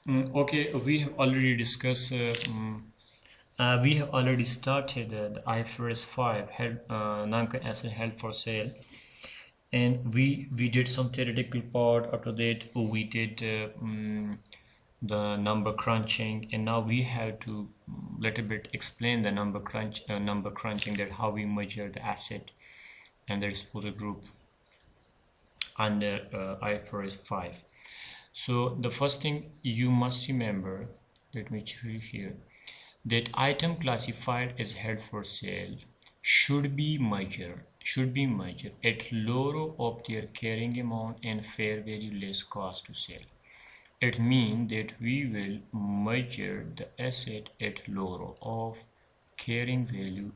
Okay, we have already discussed. We have already started the IFRS 5 non-current asset held for sale, and we did some theoretical part. After that, we did the number crunching, and now we have to little bit explain the number crunching, that how we measure the asset and the disposal group under IFRS 5. So the first thing you must remember, let me show you here, that item classified as held for sale should be measured at lower of their carrying amount and fair value less cost to sell. It means that we will measure the asset at lower of carrying value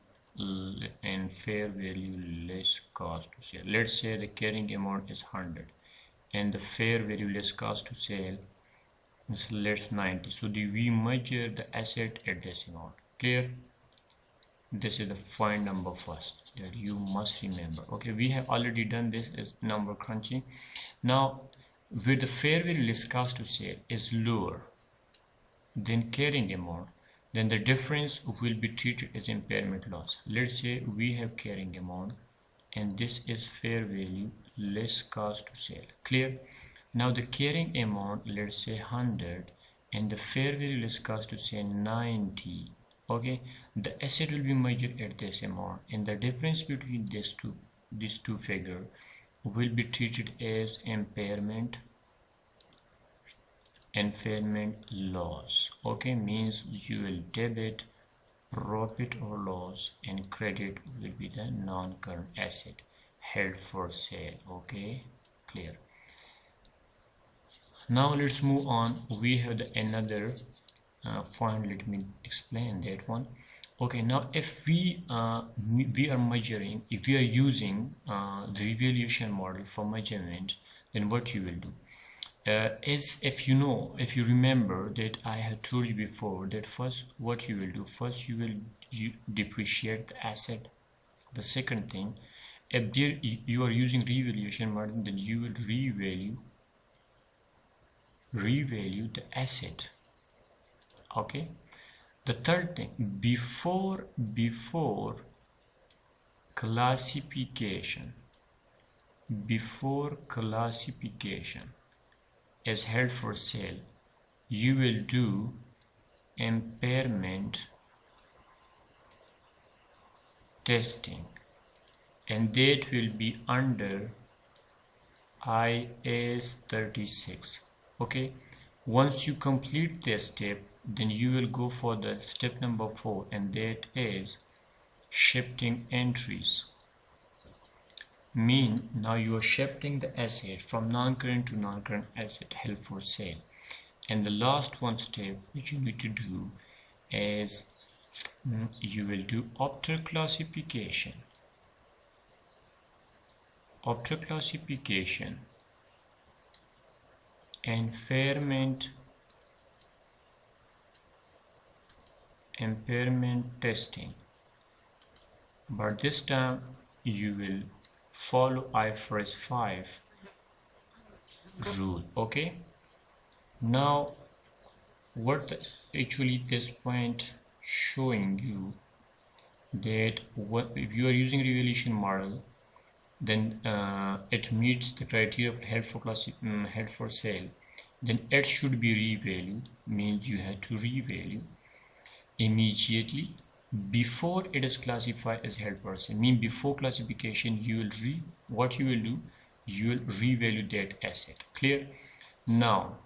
and fair value less cost to sell. Let's say the carrying amount is 100 and the fair value less cost to sell is let's 90. So we measure the asset at this amount. Clear? This is the point number first that you must remember. Okay, we have already done this as number crunching. Now where the fair value less cost to sale is lower than carrying amount, then the difference will be treated as impairment loss. Let's say we have carrying amount and this is fair value less cost to sale. Clear? Now the carrying amount, let's say 100, and the fair value less cost to sale 90. Okay, the asset will be measured at this amount, and the difference between these two figures will be treated as impairment loss. Okay, means you will debit profit or loss and credit will be the non-current asset held for sale. Okay, clear? Now let's move on. We have another point. Let me explain that one. Okay, now if we are measuring, if we are using the revaluation model for measurement, then what you will do is, if you remember that I have told you before, that first what you will do, first you will depreciate the asset. The second thing, if you are using revaluation model, then you will revalue the asset. Okay, the third thing, before classification as held for sale, you will do impairment testing, and that will be under IAS 36. Okay, once you complete this step, then you will go for the step number 4, and that is shifting entries. Mean now you are shifting the asset from non-current to non-current asset held for sale. And the last one step which you need to do is you will do after classification impairment testing, but this time you will follow IFRS 5 rule. Okay, now what actually this point showing you, that what if you are using revaluation model, then it meets the criteria of held for sale, then it should be revalued. Means you have to revalue immediately before it is classified as held for sale. Mean before classification you will what you will do, you will revalue that asset. Clear? Now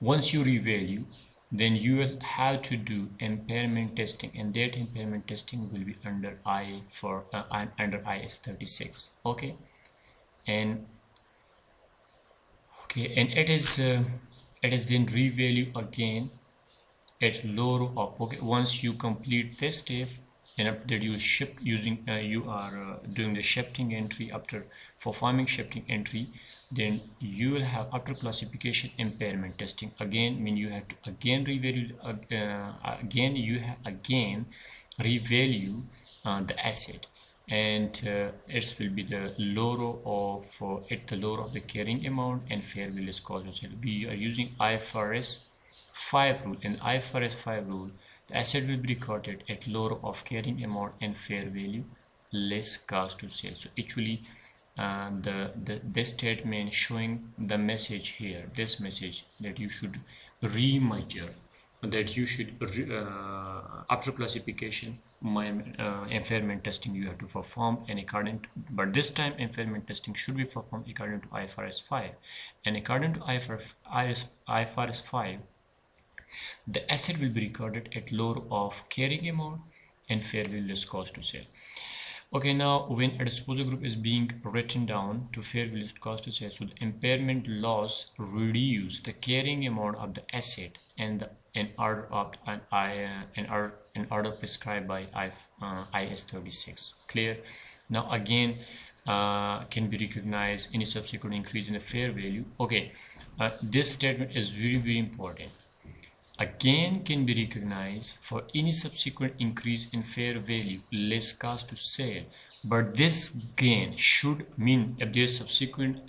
once you revalue, then you will have to do impairment testing, and that impairment testing will be under under IAS 36. Okay, and it is then revalue again at lower of. Okay, once you complete this step, and after that you shift using you are doing the shifting entry. After performing shifting entry, then you will have after classification impairment testing again. Mean you have to again revalue revalue the asset, and it will be the lower of the lower of the carrying amount and fair value less cost of sale. We are using IFRS 5 rule, in IFRS 5 rule, the asset will be recorded at lower of carrying amount and fair value less cost to sale. So actually this statement showing the message here, this message that you should remeasure, that you should after classification impairment testing you have to perform, and according to, but this time impairment testing should be performed according to IFRS 5, and according to IFRS 5 the asset will be recorded at lower of carrying amount and fair value less cost to sale. Okay, now when a disposal group is being written down to fair value less cost to sale, so the impairment loss reduce the carrying amount of the asset and in order prescribed by IS 36. Clear? Now again can be recognized any subsequent increase in the fair value. Okay, this statement is very important. Again can be recognized for any subsequent increase in fair value less cost to sale, but this gain should mean if there is subsequent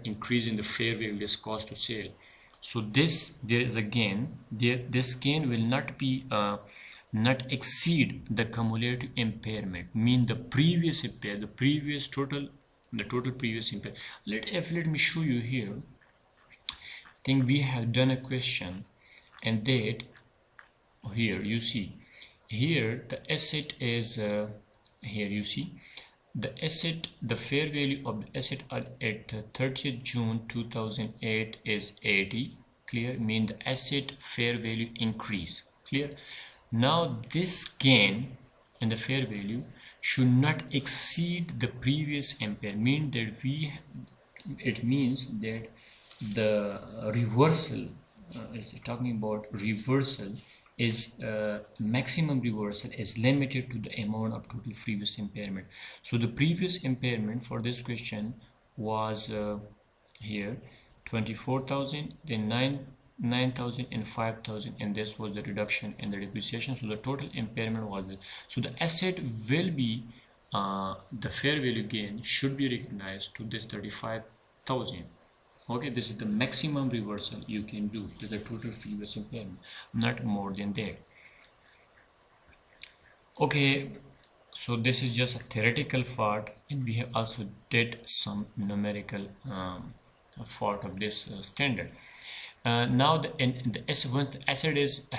increase in the fair value less cost to sale. So this there is a gain. This gain will not be not exceed the cumulative impairment, mean the previous impairment, the total previous impairment. Let me show you here. Think we have done a question, and that here you see here the asset is here you see the asset, the fair value of the asset at 30th June 2008 is 80. Clear? Mean the asset fair value increase. Clear? Now this gain in the fair value should not exceed the previous impairment, mean that it means that the reversal is talking about reversal is maximum reversal is limited to the amount of total previous impairment. So the previous impairment for this question was here 24,000, then 9,000 and 5,000, and this was the reduction in the depreciation. So the total impairment was so the asset will be the fair value gain should be recognized to this 35,000. Okay, this is the maximum reversal you can do to the total previous impairment, not more than that. Okay, so this is just a theoretical part, and we have also did some numerical part of this standard. Now once the asset is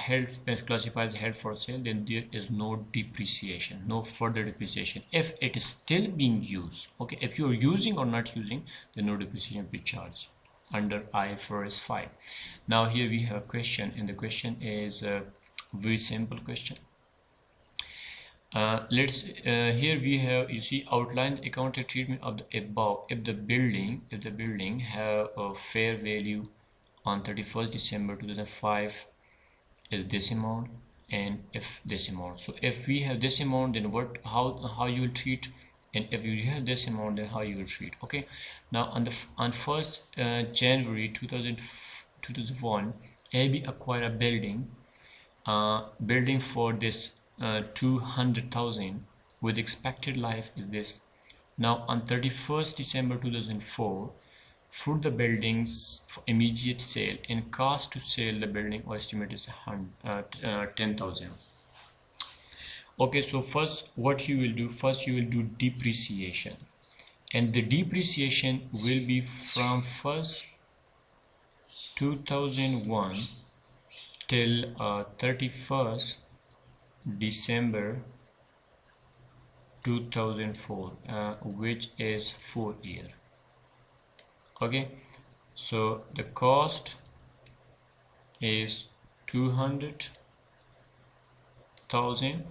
classified as held for sale, then there is no depreciation, no further depreciation. If it is still being used, okay, if you are using or not using, then no depreciation will be charged under IFRS 5. Now here we have a question, and the question is a very simple question. Here we have, you see, outline the accounting treatment of the above if the building have a fair value on 31st December 2005 is this amount, and if this amount. So if we have this amount, then how you will treat, and if you have this amount, then how you will treat. Okay, now on 1st January 2001, AB acquired a building for this 200,000 with expected life is this. Now on 31st December 2004, for the buildings for immediate sale, and cost to sell the building or estimate is 10,000. Okay, so first what you will do, first you will do depreciation, and the depreciation will be from 1st 2001 till 31st December 2004, which is 4 years. Okay, so the cost is 200,000,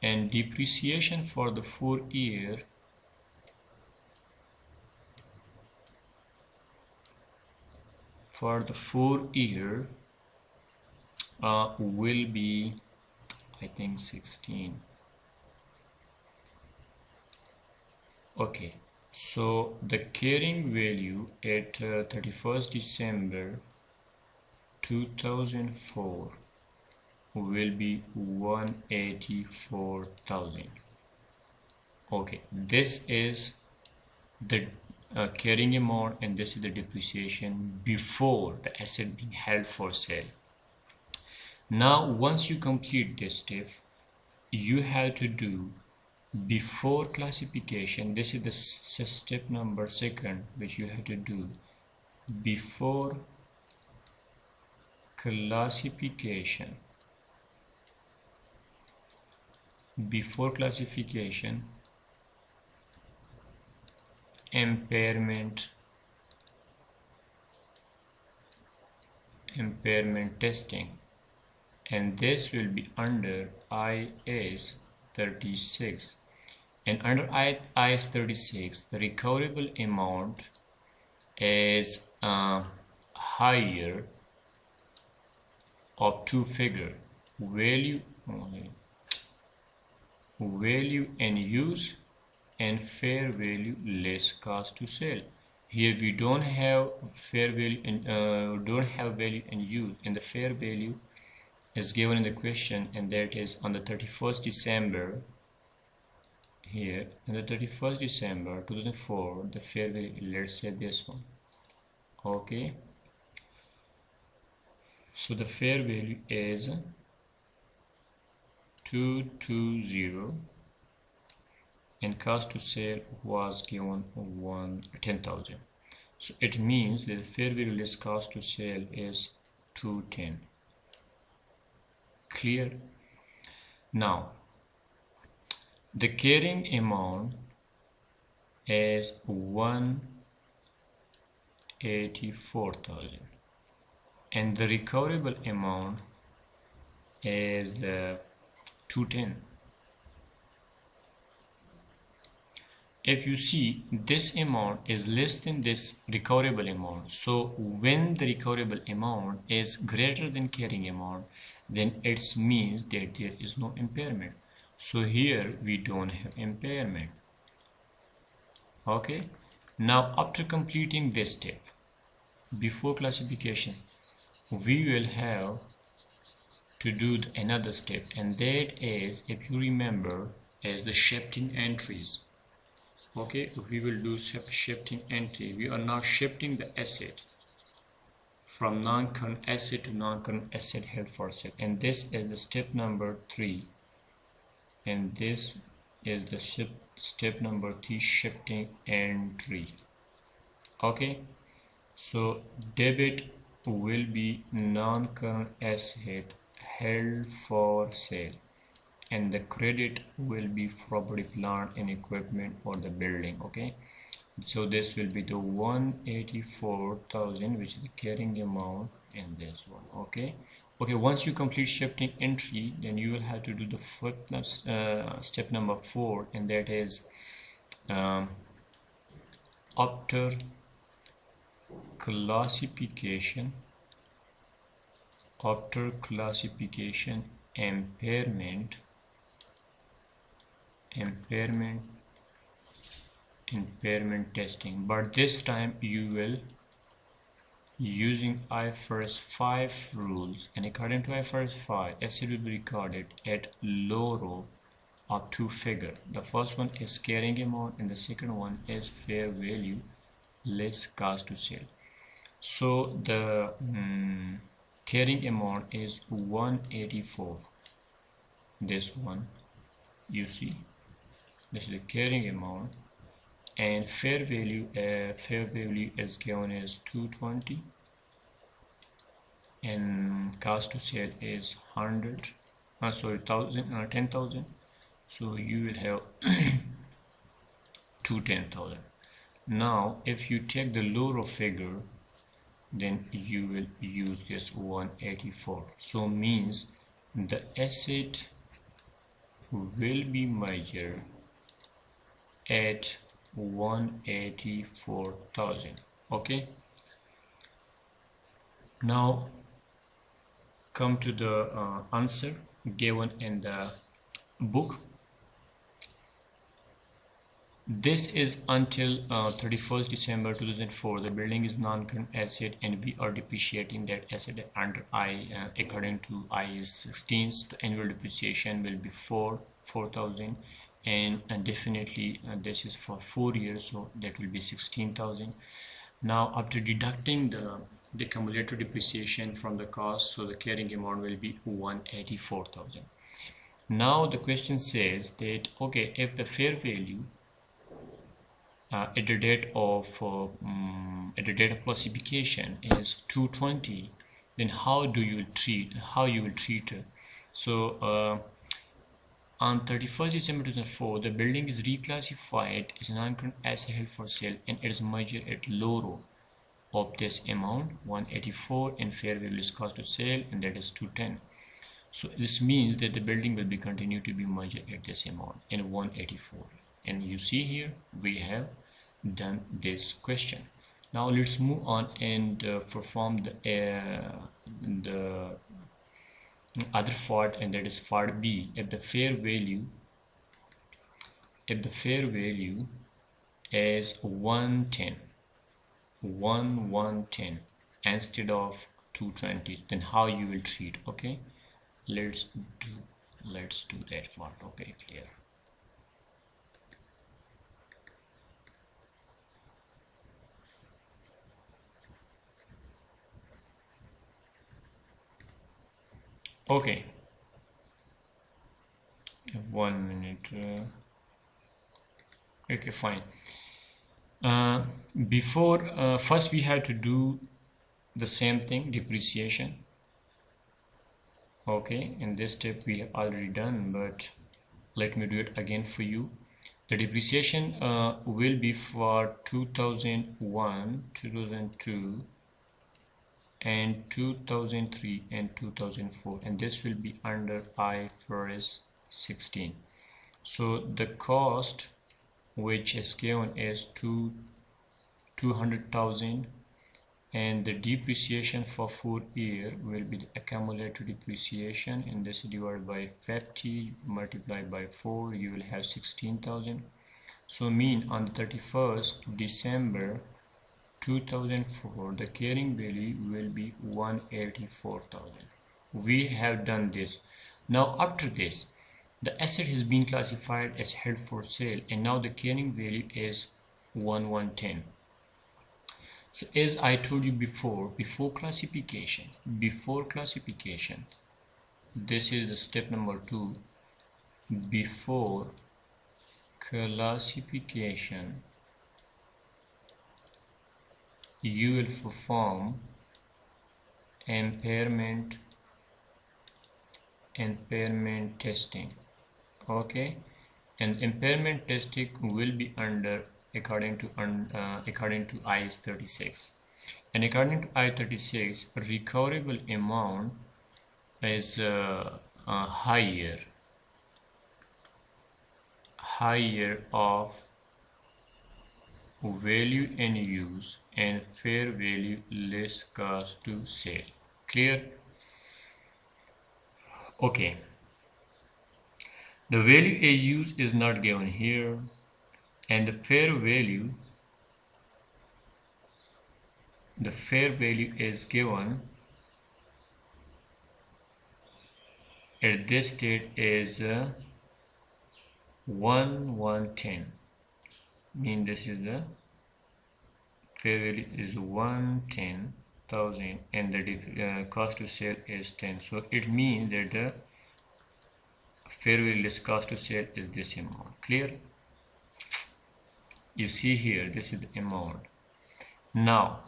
and depreciation for the 4 year will be, I think, 16. Okay, so the carrying value at 31st December 2004 will be 184,000. Okay, this is the carrying amount, and this is the depreciation before the asset being held for sale. Now once you complete this step, you have to do before classification. This is the step number 2 which you have to do before classification. Before classification, impairment testing, and this will be under IAS 36. And under IAS 36, the recoverable amount is higher of two figure, value in use and fair value less cost to sell. Here we don't have fair value and don't have value in use, and the fair value is given in the question, and that is on the 31st December. Here on the 31st December 2004, the fair value, let's say this one. Okay, so the fair value is 220, and cost to sale was given 10,000. So it means that the fair value less cost to sale is 210. Clear? Now the carrying amount is 184,000, and the recoverable amount is 210. If you see, this amount is less than this recoverable amount, so when the recoverable amount is greater than carrying amount, then it means that there is no impairment. So here we don't have impairment. Okay, now after completing this step before classification, we will have to do another step, and that is, if you remember, is the shifting entries. Okay, we will do shifting entry. We are now shifting the asset from non-current asset to non-current asset held for sale, and this is the step number 3, and this is the step number 3, shifting entry. Okay, so debit will be non-current asset held for sale, and the credit will be property, plant and equipment for the building. Okay, so this will be the 184,000, which is the carrying amount, and this one. Okay, once you complete shifting entry, then you will have to do the step number 4, and that is after classification impairment testing, but this time you will using IFRS 5 rules, and according to IFRS 5, asset will be recorded at low row of two figure. The first one is carrying amount, and the second one is fair value less cost to sale. So the carrying amount is 184. This one, you see, this is the carrying amount, and fair value is given as 220, and cost to sale is 10,000. So you will have 210,000. Now if you take the low row figure, then you will use this 184. So means the asset will be measured at 184,000. Okay, now come to the answer given in the book. This is until 31st December 2004. The building is non-current asset, and we are depreciating that asset under according to IAS 16. The annual depreciation will be 4,000, and definitely this is for 4 years, so that will be 16,000. Now after deducting the cumulative depreciation from the cost, so the carrying amount will be 184,000. Now the question says that okay, if the fair value at the date of classification is 220, then how you will treat it? So on 31st December 2004, the building is reclassified as a non-current asset held for sale, and it is measured at low row of this amount 184, and fair value is cost to sale, and that is 210. So this means that the building will be continue to be measured at this amount in 184. And you see here we have done this question. Now let's move on and perform the other part, and that is part B. If the fair value is 110 instead of 220, then how you will treat? Okay, let's do that part. Okay, clear. Okay, 1 minute. Okay, fine. Before first we have to do the same thing, depreciation. Okay, in this step we have already done, but let me do it again for you. The depreciation will be for 2001, 2002 and 2003 and 2004, and this will be under IFRS 16. So the cost which is given is 200,000, and the depreciation for 4 years will be the accumulated depreciation, and this divided by 50 multiplied by 4, you will have 16,000. So mean on the 31st December 2004, the carrying value will be 184,000. We have done this. Now after this, the asset has been classified as held for sale, and now the carrying value is 1110. So as I told you before classification, this is the step number 2. Before classification, you will perform impairment testing. Okay, and impairment testing will be under according to IS 36, and according to IS 36, recoverable amount is higher of value in use and fair value less cost to sale. Clear? Okay, the value in use is not given here, and the fair value is given at this state is 1110. Mean this is the fair value is 110,000, and the cost to sale is 10. So it means that the fair value less cost to sale is this amount. Clear? You see here, this is the amount. Now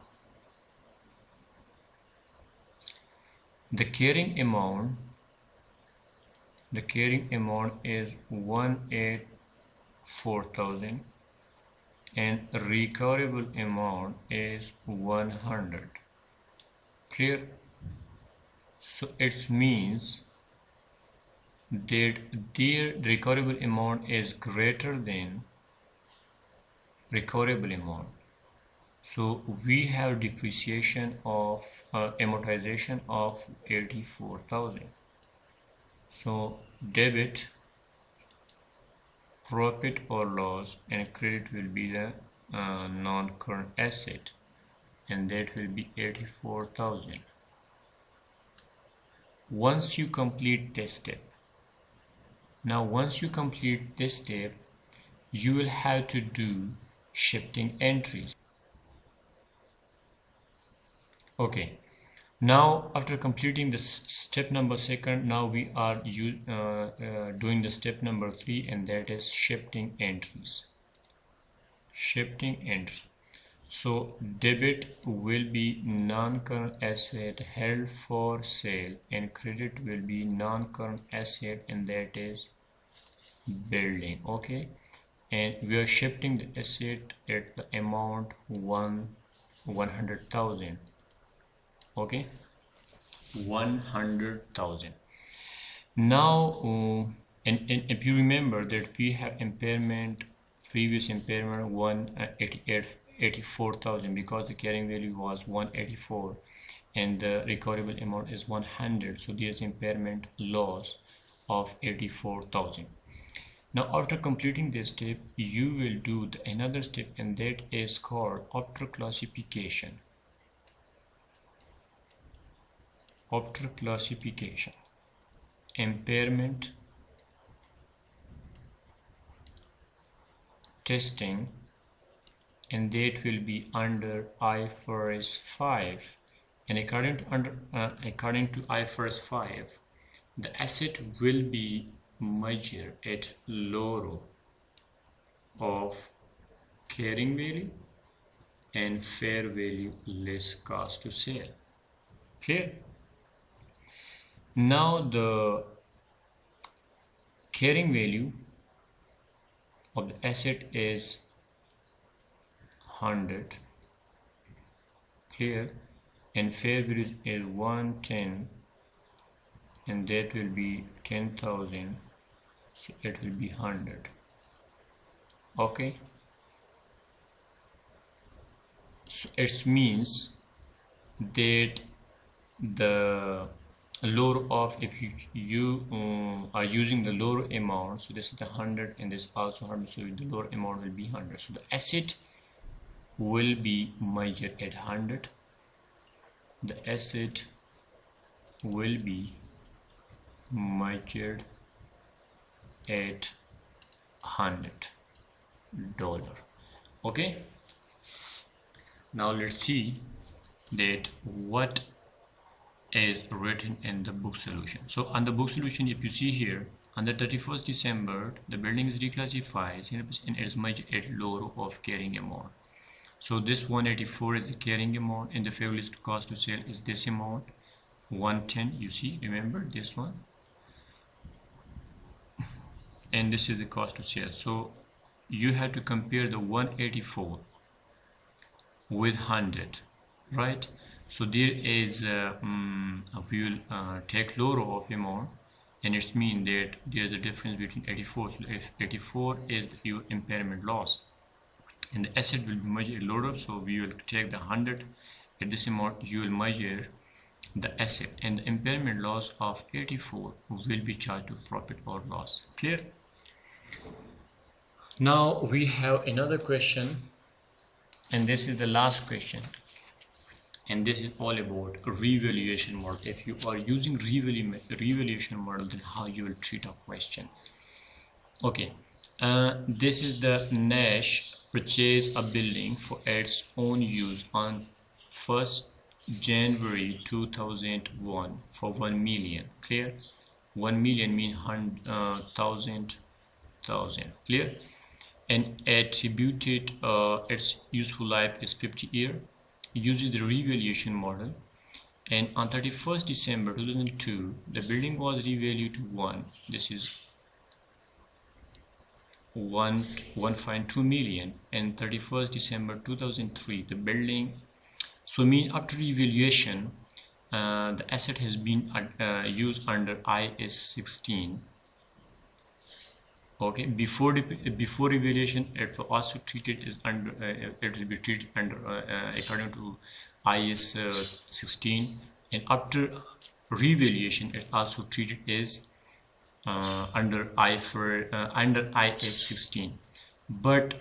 the carrying amount is 184,000, and recoverable amount is 100. Clear? So it means that their recoverable amount is greater than recoverable amount. So we have depreciation of amortization of 84,000. So debit profit or loss, and credit will be the non-current asset, and that will be 84,000. Once you complete this step, Now once you complete this step, you will have to do shifting entries. Okay, now after completing the step number second, now we are doing the step number 3, and that is shifting entries. Shifting entry. So debit will be non-current asset held for sale, and credit will be non-current asset, and that is building. Okay, and we are shifting the asset at the amount 100,000. Okay, 100,000. Now and if you remember that we have impairment, previous impairment 84,000, because the carrying value was 184 and the recoverable amount is 100, so there is impairment loss of 84,000. Now after completing this step, you will do another step, and that is called after classification. After classification, impairment testing, and that will be under IFRS 5. And according to IFRS 5, the asset will be measured at lower of carrying value and fair value less cost to sale. Clear? Now the carrying value of the asset is 100. Clear? And fair value is 110, and that will be 10,000, so it will be 100. Okay, so it means that the lower of, if you are using the lower amount, so this is the 100 and this also 100, so the lower amount will be 100, so the asset will be measured at 100. The asset will be measured at $100. Okay, now let's see that what is written in the book solution. So on the book solution, if you see here, on the 31st December, the building is reclassified and it is measured at lower of carrying amount. So this 184 is the carrying amount, and the fair value cost to sale is this amount 110. You see, remember this one, and this is the cost to sale. So you have to compare the 184 with 100, right? So there is we will take lower of amount, and it's mean that there's a difference between 84. So if 84 is your impairment loss, and the asset will be measured lower, so we will take the 100 at this amount. You will measure the asset, and the impairment loss of 84 will be charged to profit or loss. Clear? Now we have another question, and this is the last question, and this is all about revaluation model. If you are using revaluation model, then how you will treat a question. Okay, this is the Nash purchased a building for its own use on 1st January 2001 for 1 million. Clear? 1 million means 100,000. Clear? And attributed its useful life is 50 years. Using the revaluation model, and on 31st December 2002, the building was revalued to 1. This is 1.2 million, and 31st December 2003, the building. So mean after revaluation, the asset has been used under IS 16. Okay, before revaluation, it was also treated as under it will be treated under according to IS 16, and after revaluation, it also treated as under IS 16. But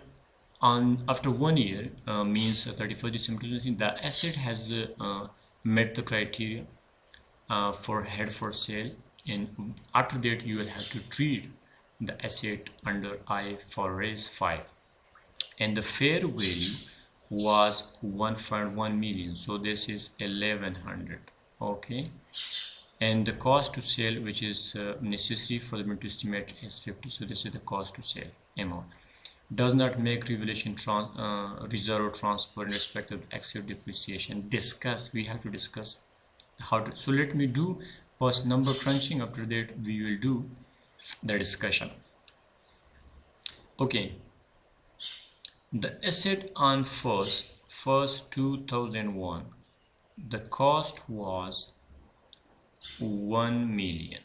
after 1 year, means 31st December 2016, the asset has met the criteria for held for sale, and after that you will have to treat the asset under IFRS 5, and the fair value was 1.1 million, so this is 1100. Okay, and the cost to sale, which is necessary for them to estimate, is 50, so this is the cost to sale amount. Does not make revaluation reserve transfer in respect of asset depreciation. We have to discuss how to. So let me do first number crunching. After that we will do the discussion. Okay, the asset on first 2001, the cost was 1 million.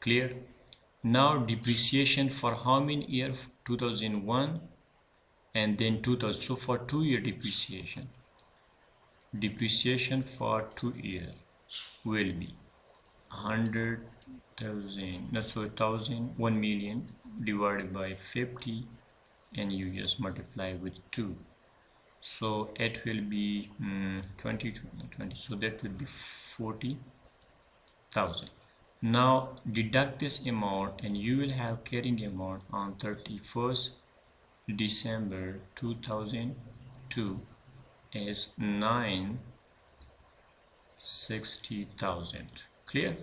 Clear? Now depreciation for how many years? 2001 and then 2000. So for 2-year depreciation for 2 years will be 100,000. No, so 1 million divided by 50, and you just multiply with 2. So it will be 20, so that will be 40,000. Now deduct this amount and you will have carrying amount on 31st December 2002 is 960,000. Clear?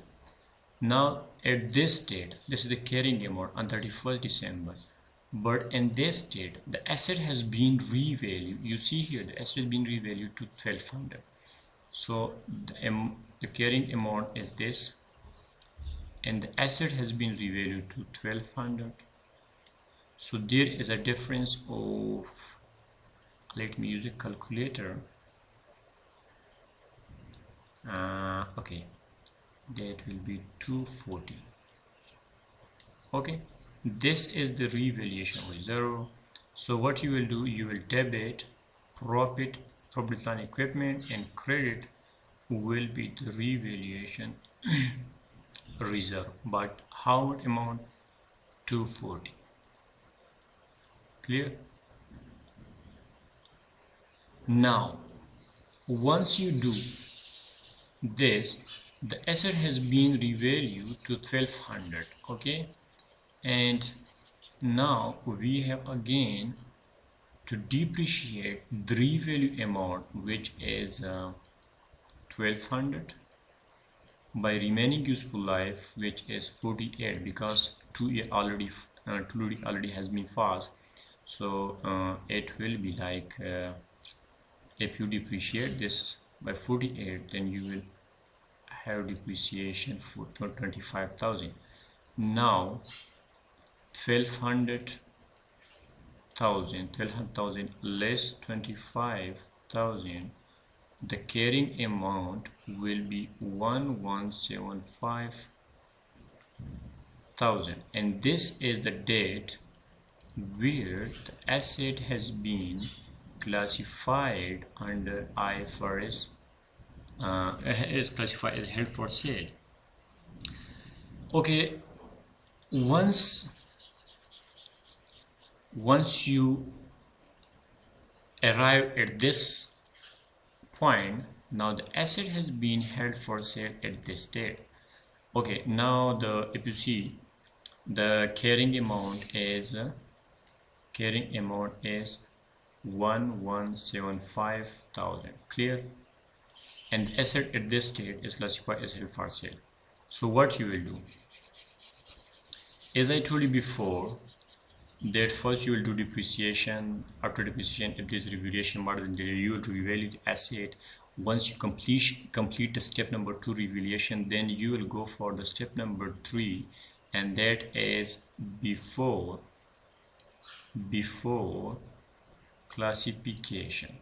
Now at this date, this is the carrying amount on 31st December, but in this date the asset has been revalued. You see here the asset has been revalued to 1200. So the carrying amount is this, and the asset has been revalued to 1200. So there is a difference of, let me use a calculator. Okay, that will be 240. Okay, this is the revaluation reserve. So what you will do, you will debit profit, property plant equipment, and credit will be the revaluation reserve. But how much amount? 240. Clear? Now once you do this, the asset has been revalued to 1200. Okay, and now we have again to depreciate the revalue amount, which is 1200 by remaining useful life, which is 48, because 2 year already has been passed. So it will be like if you depreciate this by 48, then you will have depreciation for 25,000. Now 1200,000 less 25,000, the carrying amount will be 1175,000, and this is the date where the asset has been classified under IFRS, is classified as held for sale. Okay, once you arrive at this point, now the asset has been held for sale at this date. Okay, now if you see, the carrying amount is 1175,000. Clear? And the asset at this state is classified as held for sale. So what you will do, as I told you before, that first you will do depreciation. After depreciation, if there is revaluation model, then you will revalue the asset. Once you complete the step number 2 revaluation, then you will go for the step number 3, and that is before classification.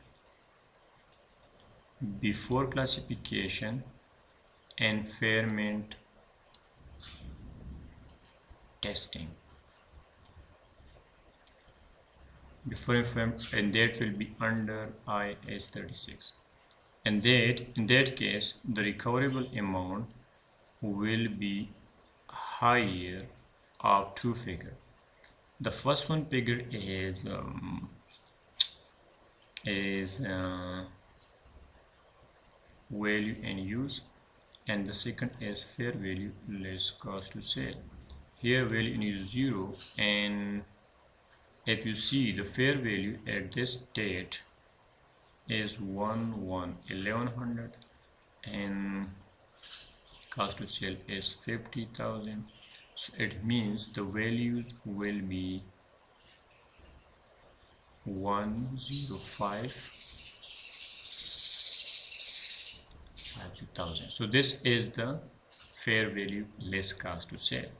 Before classification and impairment testing. Before impairment, and that will be under IS 36. And that, in that case, the recoverable amount will be higher of 2 figure. The first one figure is value and use, and the second is fair value less cost to sale. here value is 0, and if you see the fair value at this date is 1100 and cost to sale is 50,000. So it means the values will be 105,000. So this is the fair value less cost to sale.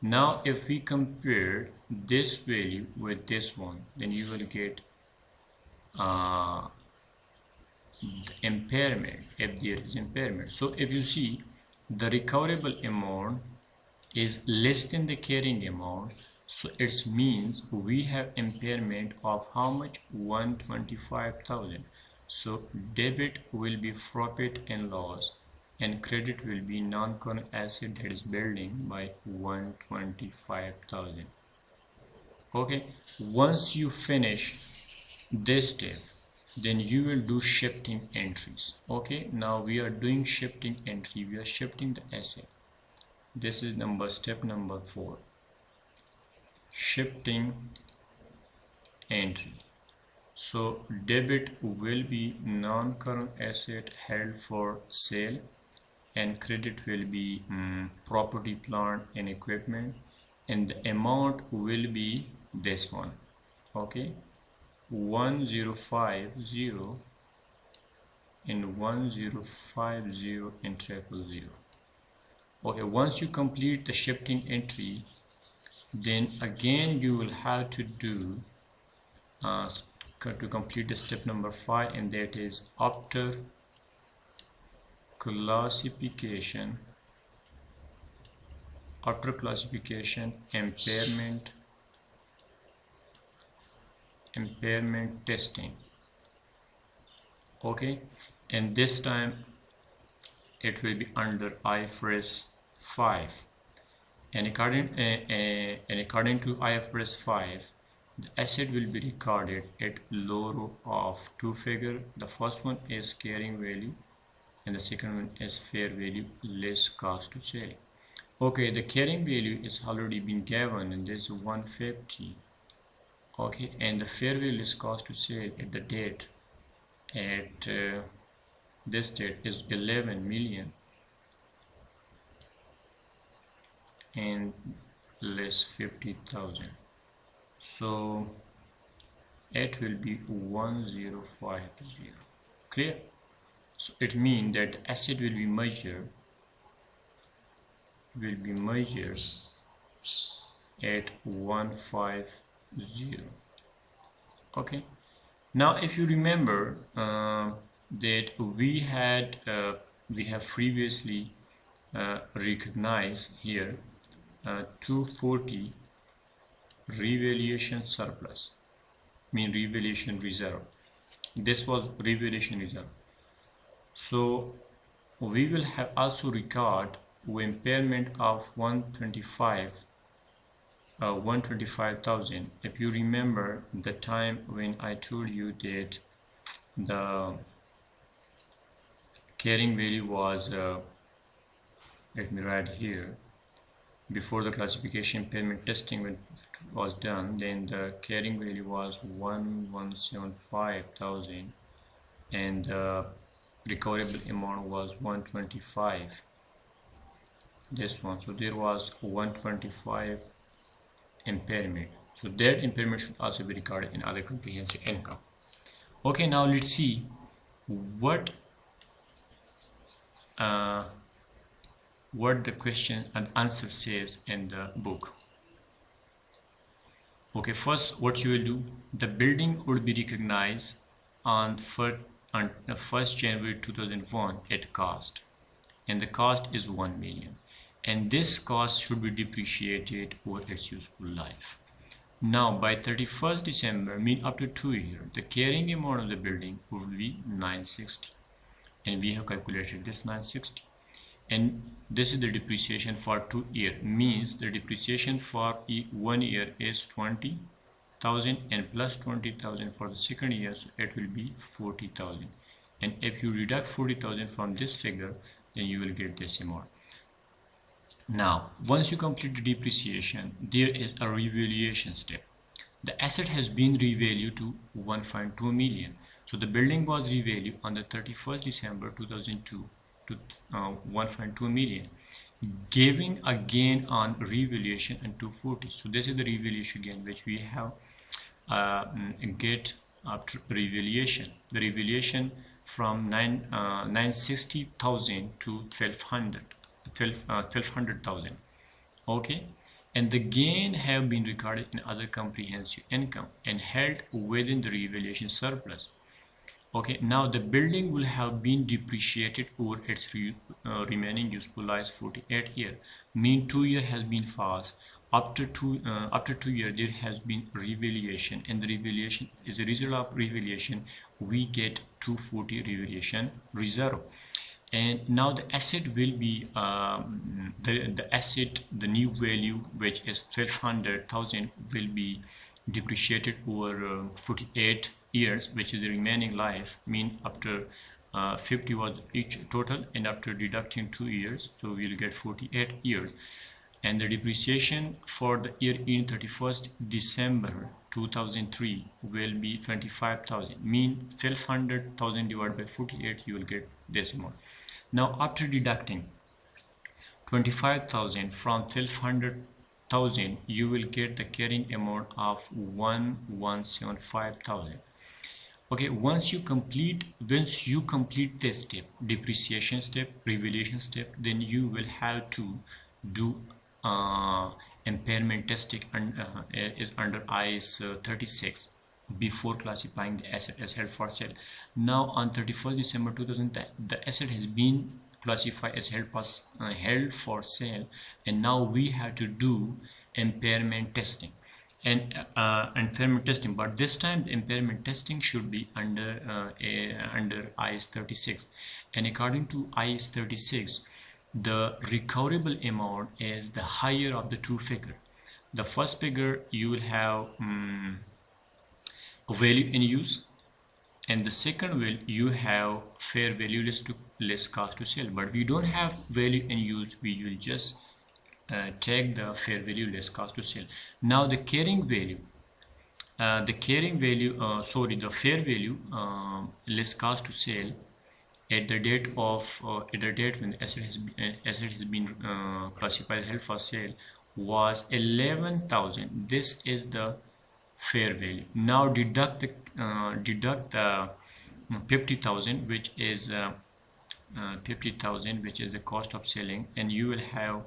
Now if we compare this value with this one, then you will get the impairment, if there is impairment. So if you see the recoverable amount is less than the carrying amount, so it means we have impairment of how much? 125,000. So debit will be profit and loss, and credit will be non-current asset, that is building, by 125,000. Okay, once you finish this step, then you will do shifting entries. Okay, now we are doing shifting entry. We are shifting the asset. This is step number 4, shifting entry. So debit will be non-current asset held for sale, and credit will be property, plant and equipment, and the amount will be this one. Okay, 1050 and 1050 and 000. Okay, once you complete the shifting entry, then again you will have to do to complete the step number 5, and that is after classification impairment testing. Okay, and this time it will be under IFRS 5, and according to IFRS 5, the asset will be recorded at low row of 2 figures. The first one is carrying value and the second one is fair value less cost to sale. Okay, the carrying value is already been given, and this is 150. Okay, and the fair value less cost to sale at the date at this date is 11 million and less 50,000. So it will be 1050. Clear? So it means that the asset will be measured at 150. Okay, now if you remember that we have previously recognized here 240 revaluation surplus, mean revaluation reserve. This was revaluation reserve. So we will have also record impairment of 125,000. If you remember the time when I told you that the carrying value was let me write here, before the classification impairment testing was done, then the carrying value was 1,175,000 and the recoverable amount was 125, this one. So there was 125 impairment, so that impairment should also be recorded in other comprehensive income. Okay, now let's see what the question and answer says in the book. Okay, first what you will do, the building would be recognized on 1st January 2001 at cost, and the cost is 1 million, and this cost should be depreciated over its useful life. Now by 31st December, mean up to 2 years, the carrying amount of the building would be 960, and we have calculated this 960, and this is the depreciation for 2 years, means the depreciation for 1 year is 20,000 and plus 20,000 for the second year, so it will be 40,000, and if you deduct 40,000 from this figure, then you will get this amount. Now, once you complete the depreciation, there is a revaluation step. The asset has been revalued to 1.2 million. So the building was revalued on the 31st December 2002 to 1.2 million, giving a gain on revaluation and 240. So this is the revaluation gain which we have get after revaluation. The revaluation from 960,000 to 1200,000. Okay, and the gain have been recorded in other comprehensive income and held within the revaluation surplus. Okay, now the building will have been depreciated over its remaining useful life 48 years. Mean 2 years has been passed. After 2 years there has been revaluation, and the revaluation is a result of revaluation we get 240 revaluation reserve. And now the asset will be the new value, which is 1200,000, will be depreciated over 48 years, which is the remaining life. Mean after 50 was each total, and after deducting 2 years, so we'll get 48 years. And the depreciation for the year in 31st December 2003 will be 25,000. Mean 1200,000 divided by 48, you will get this amount. Now after deducting 25,000 from 1200,000, you will get the carrying amount of 1,175,000. Okay, once you complete this step, depreciation step, revaluation step, then you will have to do impairment testing, and is under IAS 36 before classifying the asset as held for sale. Now on 31st December 2010, the asset has been classified as held for sale, and now we have to do impairment testing. And impairment testing, but this time the impairment testing should be under IAS 36, and according to IAS 36, the recoverable amount is the higher of the two figure. The first figure you will have value in use, and the second will you have fair value less cost to sell. But we don't have value in use, we will just take the fair value less cost to sell. Now the carrying value, the fair value less cost to sell at the date when the asset has been classified as held for sale was 11,000. This is the fair value. Now deduct the 50,000, which is 50,000, which is the cost of selling, and you will have,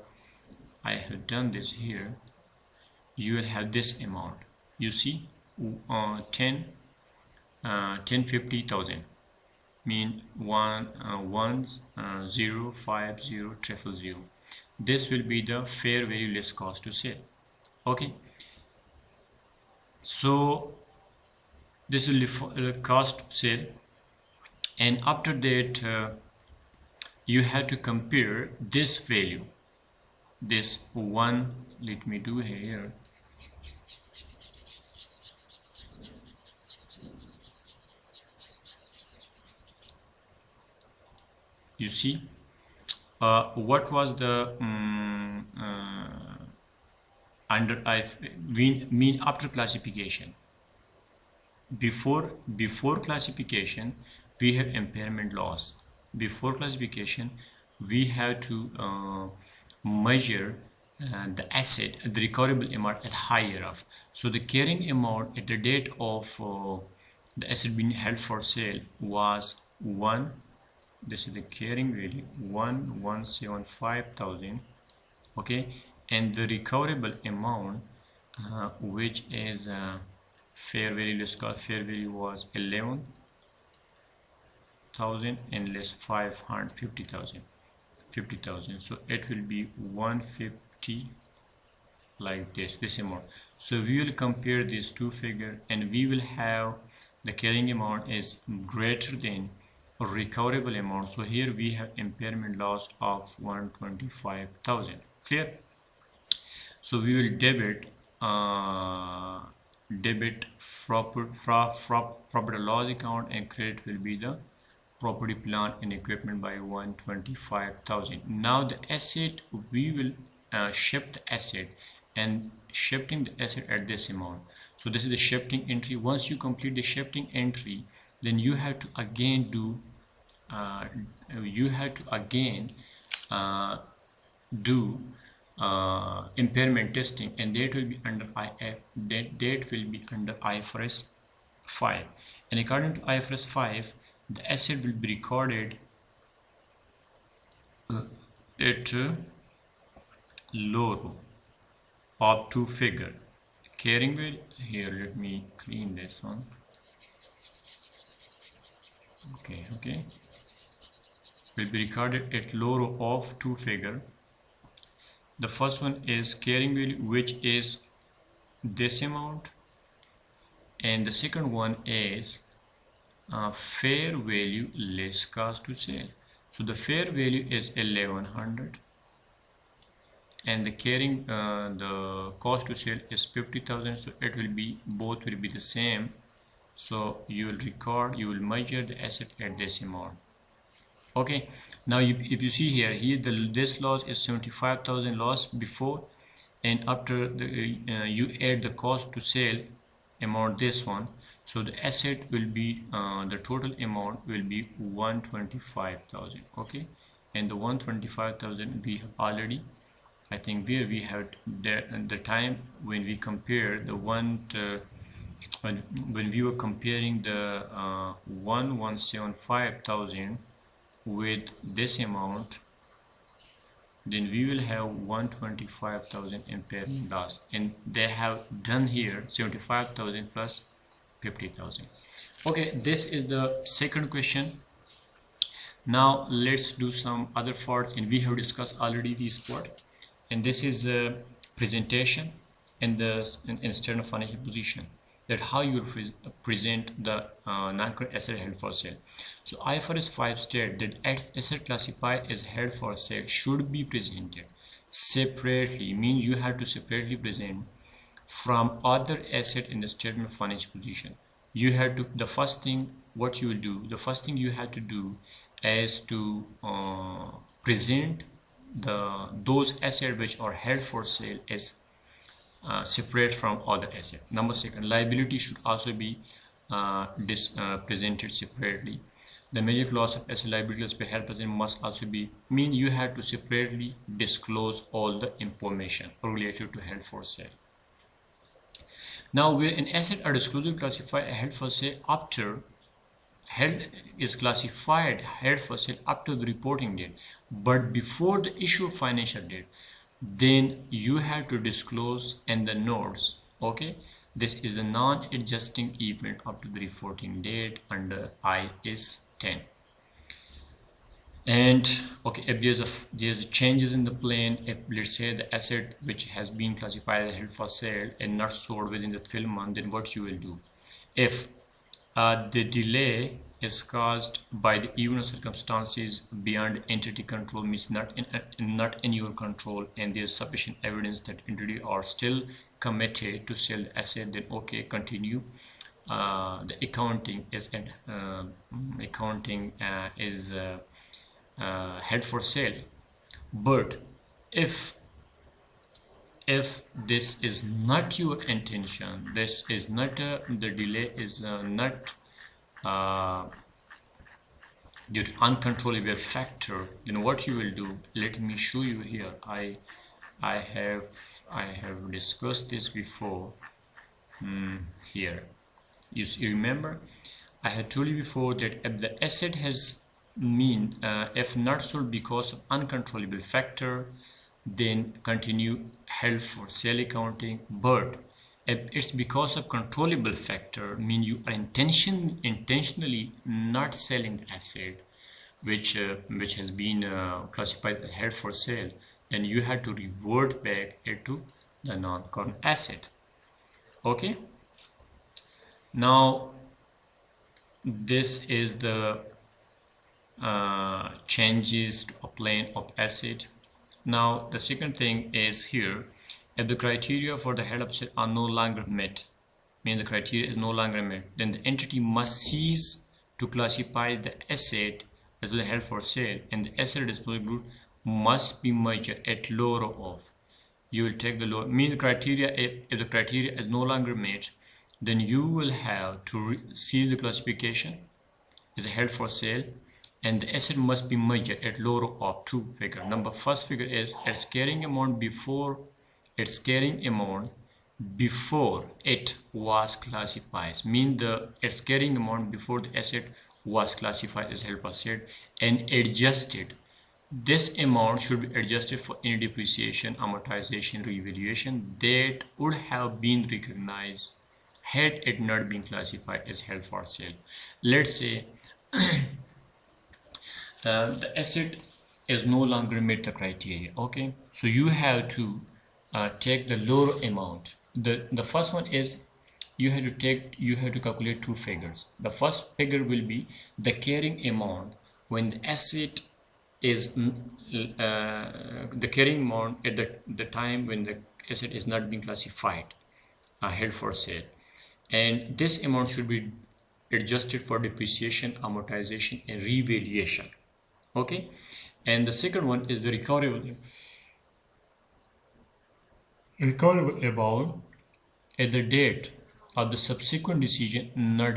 I have done this here, you will have this amount. You see, 50,000 mean 1,050,000. This will be the fair value less cost to sell. Okay, so this will be the cost to sell, and after that you have to compare this value, this one. Let me do here. You see, what was the mean after classification. Before classification we have impairment loss. Before classification we have to measure the asset, the recoverable amount at higher of. So the carrying amount at the date of the asset being held for sale was 1. This is the carrying value, 1,175,000. Okay, and the recoverable amount which is fair value less cost, fair value was 11,000 and less 50,000. So it will be 150, like this amount. So we will compare these two figures, and we will have the carrying amount is greater than recoverable amount. So here we have impairment loss of 125,000. Clear? So we will debit profit and loss account, and credit will be the property, plant and equipment by 125,000. Now the asset, we will shift the asset, and shifting the asset at this amount. So this is the shifting entry. Once you complete the shifting entry, then you have to again do impairment testing, and that will be under IFRS 5. And according to IFRS 5, the asset will be recorded at low row of two figure. Carrying value here, let me clean this one. Okay, will be recorded at low row of two figure. The first one is carrying value, which is this amount, and the second one is fair value less cost to sale. So the fair value is 1100, and the carrying the cost to sale is 50,000. So it will be, both will be the same. So you will measure the asset at this amount. Okay, now if you see here this loss is 75,000 loss before, and after you add the cost to sale amount, this one, so the asset will be the total amount will be 125,000. Okay, and the 125,000 we have already, I think where we have the time when we compare the when we were comparing the 117,500 with this amount, then we will have 125,000 impairment loss, and they have done here 75,000 plus 50,000. Okay, this is the second question. Now let's do some other parts, and we have discussed already this part, and this is a presentation and the standard financial position, that how you present the non-current asset held for sale. So IFRS 5 states that asset classified as held for sale should be presented separately, means you have to separately present from other asset in the statement of financial position. You have to, the first thing what you will do, the first thing you have to do is to present those assets which are held for sale as separate from other asset. Number second, liability should also be presented separately. The major loss of asset liability as per held present must also be, mean you have to separately disclose all the information related to held for sale. Now where an asset are exclusively classified held for sale after held for sale up to the reporting date, but before the issue of financial date, then you have to disclose in the notes. Okay, this is the non-adjusting event up to the reporting date under IS 10. And okay, if there's changes in the plan, if let's say the asset which has been classified as held for sale and not sold within the 12 months, then what you will do? If the delay is caused by the event circumstances beyond entity control, means not in your control, and there is sufficient evidence that entity are still committed to sell the asset, then okay, continue. The accounting is held for sale. But if this is not your intention, this is not the delay is not due to uncontrollable factor, then what you will do, let me show you here. I have discussed this before. Here you remember I had told you before that if the asset has if not sold because of uncontrollable factor, then continue held for sale accounting. But if it's because of controllable factor, mean you are intentionally not selling the asset which has been classified as held for sale, then you have to revert back into the non-current asset. Okay, now this is the changes to a plan of asset. Now the second thing is here, if the criteria for the held of are no longer met, mean the criteria is no longer met, then the entity must cease to classify the asset as well held for sale, and the asset disposal group must be measured at lower of. You will take the lower mean criteria. If the criteria is no longer met, then you will have to see the classification is held for sale, and the asset must be measured at lower of two figures. First figure is its carrying amount before it was classified. Mean its carrying amount before the asset was classified as held for sale and adjusted. This amount should be adjusted for any depreciation, amortization, revaluation that would have been recognized had it not been classified as held for sale. Let's say the asset is no longer met the criteria. Okay, so you have to take the lower amount. The first one is you have to calculate two figures. The first figure will be the carrying amount when the asset is the carrying amount at the time when the asset is not being classified held for sale, and this amount should be adjusted for depreciation, amortization, and revaluation. Okay, and the second one is the recoverable amount at the date of the subsequent decision not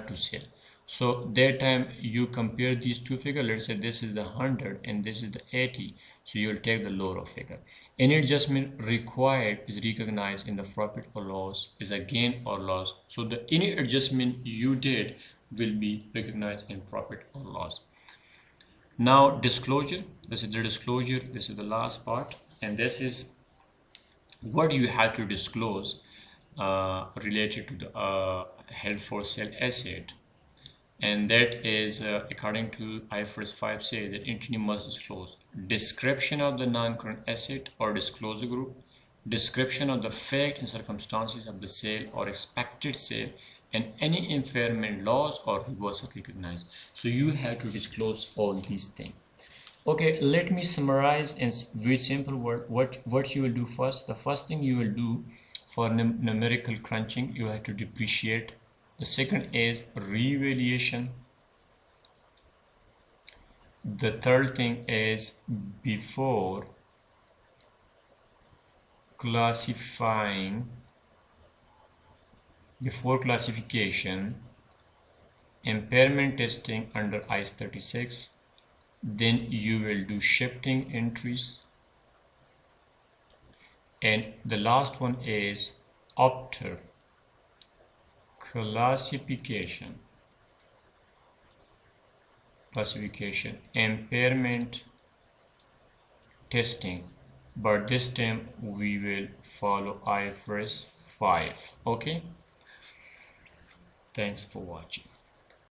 to sell. So that time you compare these two figures. Let's say this is the 100 and this is the 80, so you will take the lower figure. Any adjustment required is recognized in the profit or loss, is a gain or loss. So any adjustment you did will be recognized in profit or loss. Now disclosure. This is the disclosure. This is the last part, and this is what you have to disclose related to the held for sale asset. And that is according to IFRS 5 say that entity must disclose description of the non-current asset or disclosure group, description of the fact and circumstances of the sale or expected sale, and any impairment, loss, or reversal recognized. So you have to disclose all these things. Okay, let me summarize in very simple word what you will do first. The first thing you will do for numerical crunching, you have to depreciate. The second is revaluation. The third thing is before classification, impairment testing under IAS 36. Then you will do shifting entries, and the last one is after classification, impairment testing, but this time we will follow IFRS 5. Okay, thanks for watching.